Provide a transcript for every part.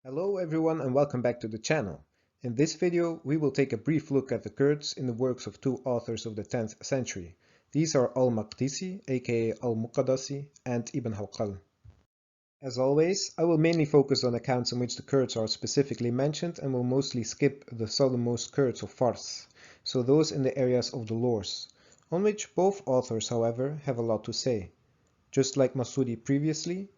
Hello everyone and welcome back to the channel. In this video we will take a brief look at the Kurds in the works of two authors of the 10th century. These are al-Maqdisi, aka al-Maqdisi, and Ibn Hawqal. As always, I will mainly focus on accounts in which the Kurds are specifically mentioned and will mostly skip the southernmost Kurds of Fars, so those in the areas of the Lurs, on which both authors, however, have a lot to say. Just like Masudi previously,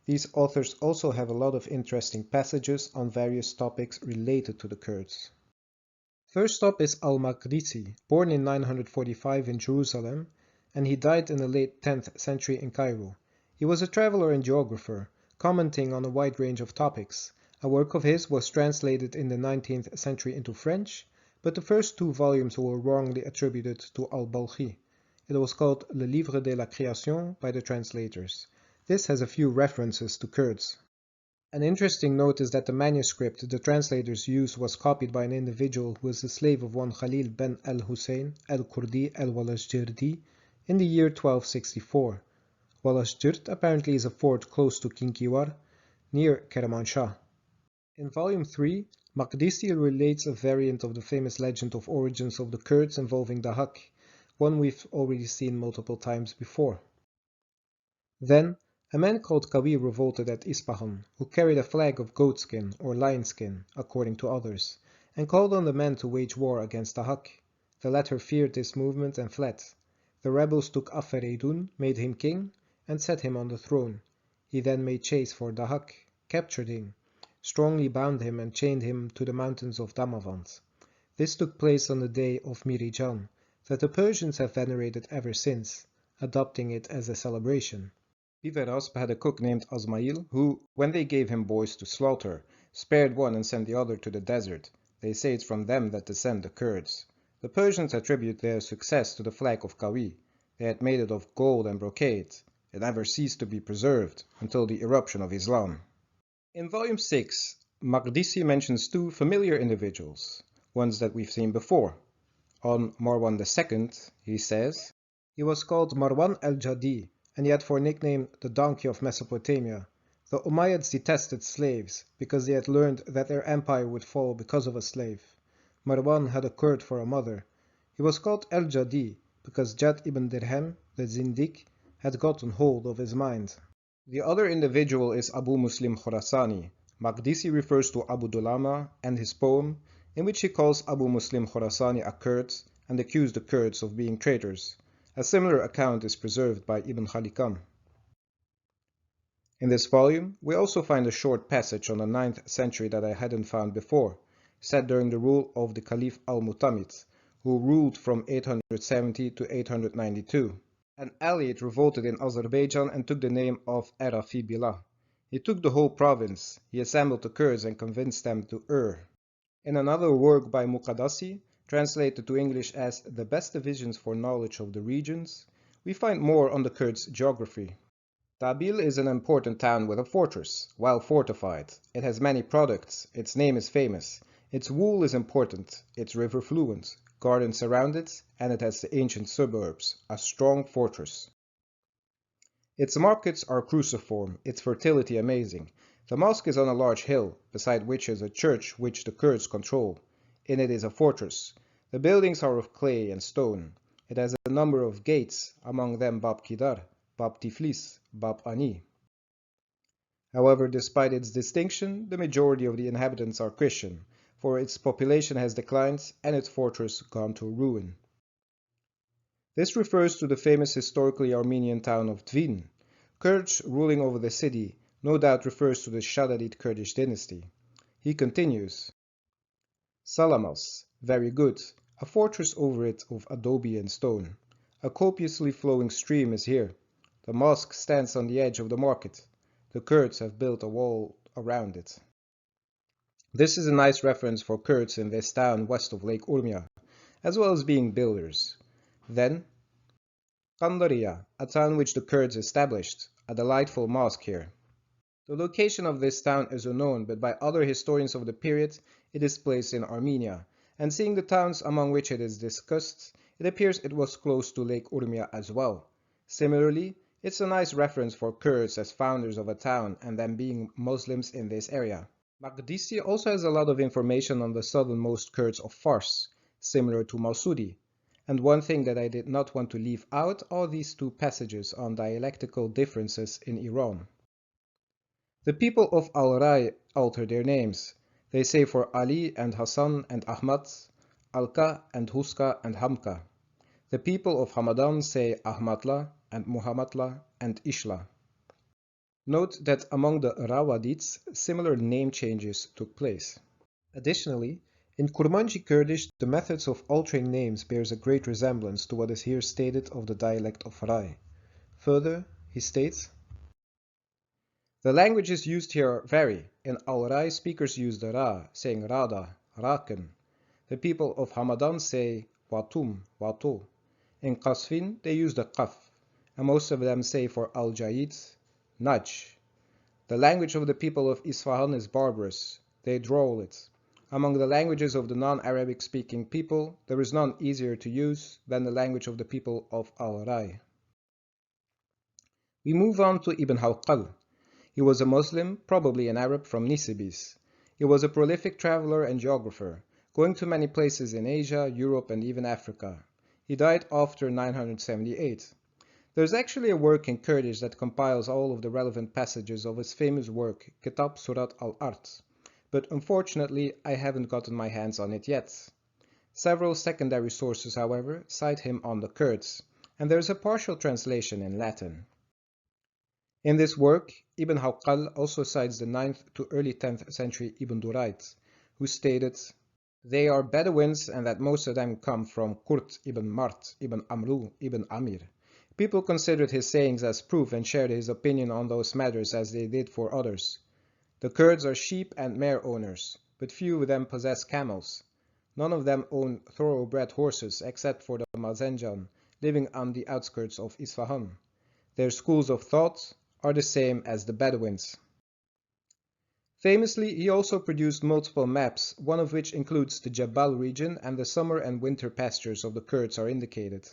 these authors also have a lot of interesting passages on various topics related to the Kurds. First up is al-Makhrisi, born in 945 in Jerusalem, and he died in the late 10th century in Cairo. He was a traveler and geographer, commenting on a wide range of topics. A work of his was translated in the 19th century into French, but the first two volumes were wrongly attributed to al-Balkhi. It was called Le Livre de la Création by the translators. This has a few references to Kurds. An interesting note is that the manuscript the translators used was copied by an individual who was the slave of one Khalil ben al-Hussein al-Kurdi al-Walashjirdi in the year 1264. Walashjirt apparently is a fort close to Kinkiwar, near Kermanshah. In volume 3, Maqdisi relates a variant of the famous legend of origins of the Kurds involving the Hawk, one we've already seen multiple times before. Then, a man called Qawi revolted at Ispahan, who carried a flag of goatskin or lion-skin, according to others, and called on the men to wage war against the Hawk. The latter feared this movement and fled. The rebels took Afereydun, made him king, and set him on the throne. He then made chase for the Hawk, captured him, strongly bound him and chained him to the mountains of Damavand. This took place on the day of Mirijan, that the Persians have venerated ever since, adopting it as a celebration. Iverasp had a cook named Azmail who, when they gave him boys to slaughter, spared one and sent the other to the desert. They say it's from them that descend the Kurds. The Persians attribute their success to the flag of Qawi. They had made it of gold and brocade. It never ceased to be preserved until the eruption of Islam. In volume 6, Maqdisi mentions two familiar individuals, ones that we've seen before. On Marwan II, he says, he was called Marwan al-Jadi, and he had for nickname the Donkey of Mesopotamia. The Umayyads detested slaves, because they had learned that their empire would fall because of a slave. Marwan had a Kurd for a mother. He was called al-Jadi, because Jad ibn Dirham, the Zindiq, had gotten hold of his mind. The other individual is Abu Muslim Khorasani. Maqdisi refers to Abu Dulama and his poem, in which he calls Abu Muslim Khorasani a Kurd and accused the Kurds of being traitors. A similar account is preserved by Ibn Khalikam. In this volume, we also find a short passage on the 9th century that I hadn't found before, set during the rule of the Caliph al-Mutamid, who ruled from 870 to 892. An allied revolted in Adharbayjan and took the name of Arafi Billah. He took the whole province. He assembled the Kurds and convinced them to err. In another work by Muqaddasi, translated to English as The Best Divisions for Knowledge of the Regions, we find more on the Kurds' geography. Tabil is an important town with a fortress, well fortified. It has many products, its name is famous, its wool is important, its river fluent, gardens surround it, and it has the ancient suburbs, a strong fortress. Its markets are cruciform, its fertility amazing. The mosque is on a large hill, beside which is a church which the Kurds control. In it is a fortress. The buildings are of clay and stone. It has a number of gates, among them Bab Kidar, Bab Tiflis, Bab Ani. However, despite its distinction, the majority of the inhabitants are Christian, for its population has declined and its fortress gone to ruin. This refers to the famous historically Armenian town of Tvin. Kurds ruling over the city no doubt refers to the Shaddadid Kurdish dynasty. He continues, Salamas, very good, a fortress over it of adobe and stone. A copiously flowing stream is here. The mosque stands on the edge of the market. The Kurds have built a wall around it. This is a nice reference for Kurds in this town west of Lake Urmia, as well as being builders. Then, Kandariya, a town which the Kurds established, a delightful mosque here. The location of this town is unknown, but by other historians of the period, it is placed in Armenia, and seeing the towns among which it is discussed, it appears it was close to Lake Urmia as well. Similarly, it's a nice reference for Kurds as founders of a town and them being Muslims in this area. Maqdisi also has a lot of information on the southernmost Kurds of Fars, similar to Masudi, and one thing that I did not want to leave out are these two passages on dialectical differences in Iran. The people of Al-Rai alter their names. They say for Ali and Hassan and Ahmad, Alka and Huska and Hamka. The people of Hamadan say Ahmadla and Muhammadla and Ishla. Note that among the Rawwadids, similar name changes took place. Additionally, in Kurmanji Kurdish, the methods of altering names bears a great resemblance to what is here stated of the dialect of Rai. Further, he states, the languages used here vary. In Al-Rai, speakers use the Ra, saying Rada, Raken. The people of Hamadan say Watum, Watu. In Qasfin, they use the Qaf, and most of them say for Al-Jayid, Naj. The language of the people of Isfahan is barbarous. They drawl it. Among the languages of the non-Arabic speaking people, there is none easier to use than the language of the people of Al-Rai. We move on to Ibn Hawqal. He was a Muslim, probably an Arab from Nisibis. He was a prolific traveler and geographer, going to many places in Asia, Europe, and even Africa. He died after 978. There's actually a work in Kurdish that compiles all of the relevant passages of his famous work, Kitab Surat al-Art, but unfortunately I haven't gotten my hands on it yet. Several secondary sources, however, cite him on the Kurds, and there's a partial translation in Latin. In this work, Ibn Hawqal also cites the 9th to early 10th century Ibn Durayt, who stated, they are Bedouins and that most of them come from Kurt ibn Mart ibn Amru ibn Amir. People considered his sayings as proof and shared his opinion on those matters as they did for others. The Kurds are sheep and mare owners, but few of them possess camels. None of them own thoroughbred horses except for the Mazenjan, living on the outskirts of Isfahan. Their schools of thought are the same as the Bedouins. Famously, he also produced multiple maps, one of which includes the Jabal region, and the summer and winter pastures of the Kurds are indicated.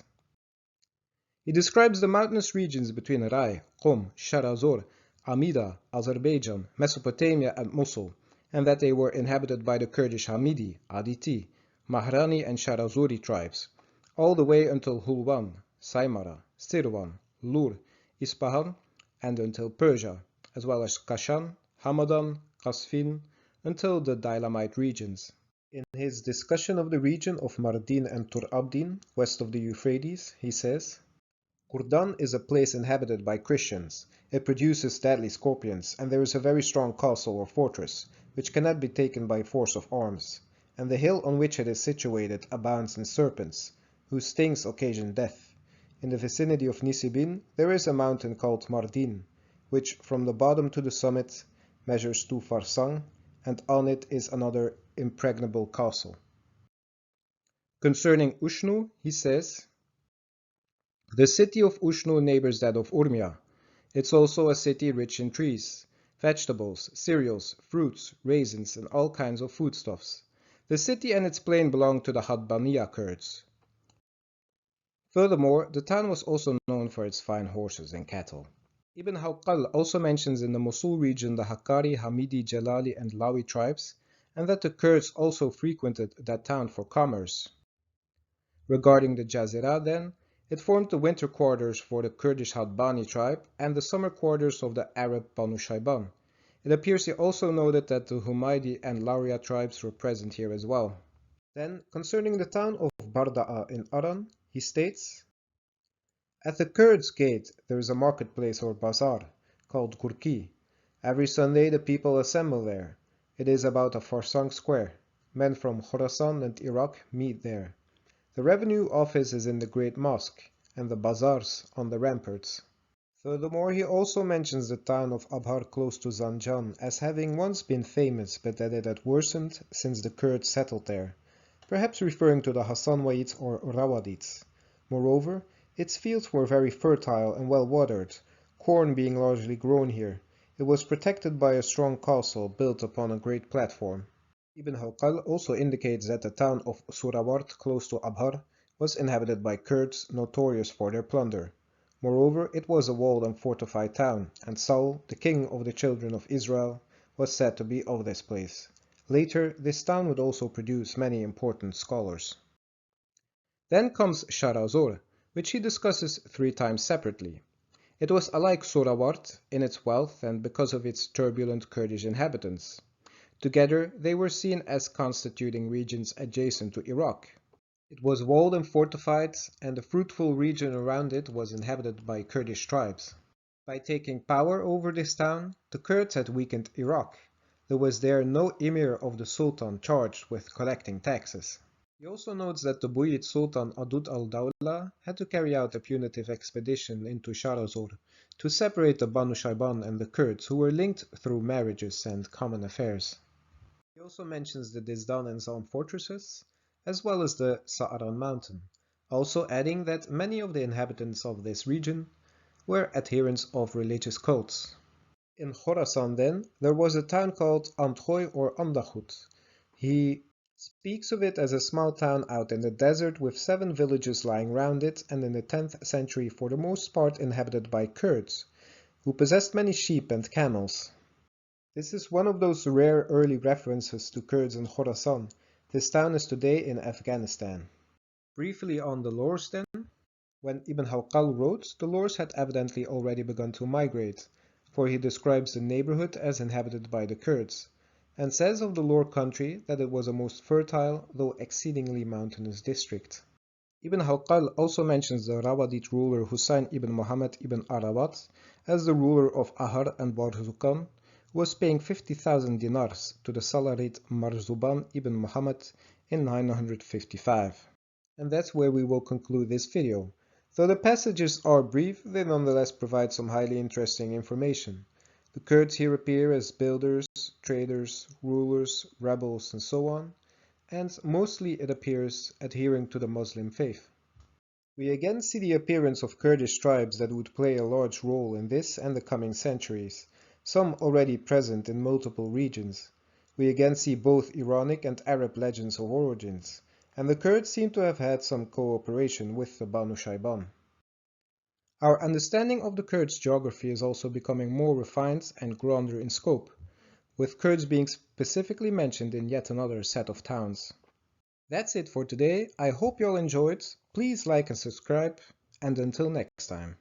He describes the mountainous regions between Rai, Qom, Sharazor, Amida, Azerbaijan, Mesopotamia, and Mosul, and that they were inhabited by the Kurdish Hamidi, Aditi, Mahrani, and Sharazuri tribes, all the way until Hulwan, Saimara, Sirwan, Lur, Ispahan, and until Persia, as well as Kashan, Hamadan, Qasfin, until the Dailamite regions. In his discussion of the region of Mardin and Tur Abdin, west of the Euphrates, he says, Kurdan is a place inhabited by Christians. It produces deadly scorpions, and there is a very strong castle or fortress, which cannot be taken by force of arms, and the hill on which it is situated abounds in serpents, whose stings occasion death. In the vicinity of Nisibin there is a mountain called Mardin, which from the bottom to the summit measures 2 farsang, and on it is another impregnable castle. Concerning Ushnu, he says, the city of Ushnu neighbors that of Urmia. It's also a city rich in trees, vegetables, cereals, fruits, raisins, and all kinds of foodstuffs. The city and its plain belong to the Hadbaniya Kurds. Furthermore, the town was also known for its fine horses and cattle. Ibn Hawqal also mentions in the Mosul region the Hakkari, Hamidi, Jalali, and Lawi tribes, and that the Kurds also frequented that town for commerce. Regarding the Jazira, then, it formed the winter quarters for the Kurdish Hadbani tribe and the summer quarters of the Arab Banu Shayban. It appears he also noted that the Humaydi and Lauria tribes were present here as well. Then, concerning the town of Barda'a in Aran, he states, at the Kurds' gate there is a marketplace or bazaar, called Gurki. Every Sunday the people assemble there. It is about a farsang square. Men from Khorasan and Iraq meet there. The revenue office is in the great mosque, and the bazaars on the ramparts. Furthermore, he also mentions the town of Abhar close to Zanjan as having once been famous, but that it had worsened since the Kurds settled there, perhaps referring to the Hassanwayids or Rawwadids. Moreover, its fields were very fertile and well watered, corn being largely grown here. It was protected by a strong castle built upon a great platform. Ibn Hawqal also indicates that the town of Surawart close to Abhar was inhabited by Kurds notorious for their plunder. Moreover, it was a walled and fortified town, and Saul, the king of the children of Israel, was said to be of this place. Later, this town would also produce many important scholars. Then comes Sharazor, which he discusses 3 times separately. It was alike Sorawart in its wealth and because of its turbulent Kurdish inhabitants. Together, they were seen as constituting regions adjacent to Iraq. It was walled and fortified, and the fruitful region around it was inhabited by Kurdish tribes. By taking power over this town, the Kurds had weakened Iraq. There was there no emir of the sultan charged with collecting taxes. He also notes that the Buyid Sultan Adud al-Dawla had to carry out a punitive expedition into Sharazor to separate the Banu Shayban and the Kurds, who were linked through marriages and common affairs. He also mentions the Dizdan and Zalm fortresses, as well as the Sa'aran mountain, also adding that many of the inhabitants of this region were adherents of religious cults. In Khorasan then, there was a town called Antkhoi or Andakhut. He speaks of it as a small town out in the desert with 7 villages lying round it, and in the 10th century for the most part inhabited by Kurds, who possessed many sheep and camels. This is one of those rare early references to Kurds in Khorasan. This town is today in Afghanistan. Briefly on the Lurs then. When Ibn Hawqal wrote, the Lurs had evidently already begun to migrate, for he describes the neighborhood as inhabited by the Kurds, and says of the Lur country that it was a most fertile, though exceedingly mountainous district. Ibn Hawqal also mentions the Rawwadid ruler Husayn ibn Muhammad ibn Arabat as the ruler of Ahar and Barzukan, who was paying 50,000 dinars to the salaried Marzuban ibn Muhammad in 955. And that's where we will conclude this video. Though the passages are brief, they nonetheless provide some highly interesting information. The Kurds here appear as builders, traders, rulers, rebels, and so on, and mostly it appears adhering to the Muslim faith. We again see the appearance of Kurdish tribes that would play a large role in this and the coming centuries, some already present in multiple regions. We again see both Iranic and Arab legends of origins, and the Kurds seem to have had some cooperation with the Banu Shayban. Our understanding of the Kurds' geography is also becoming more refined and grander in scope, with Kurds being specifically mentioned in yet another set of towns. That's it for today. I hope you all enjoyed. Please like and subscribe, and until next time.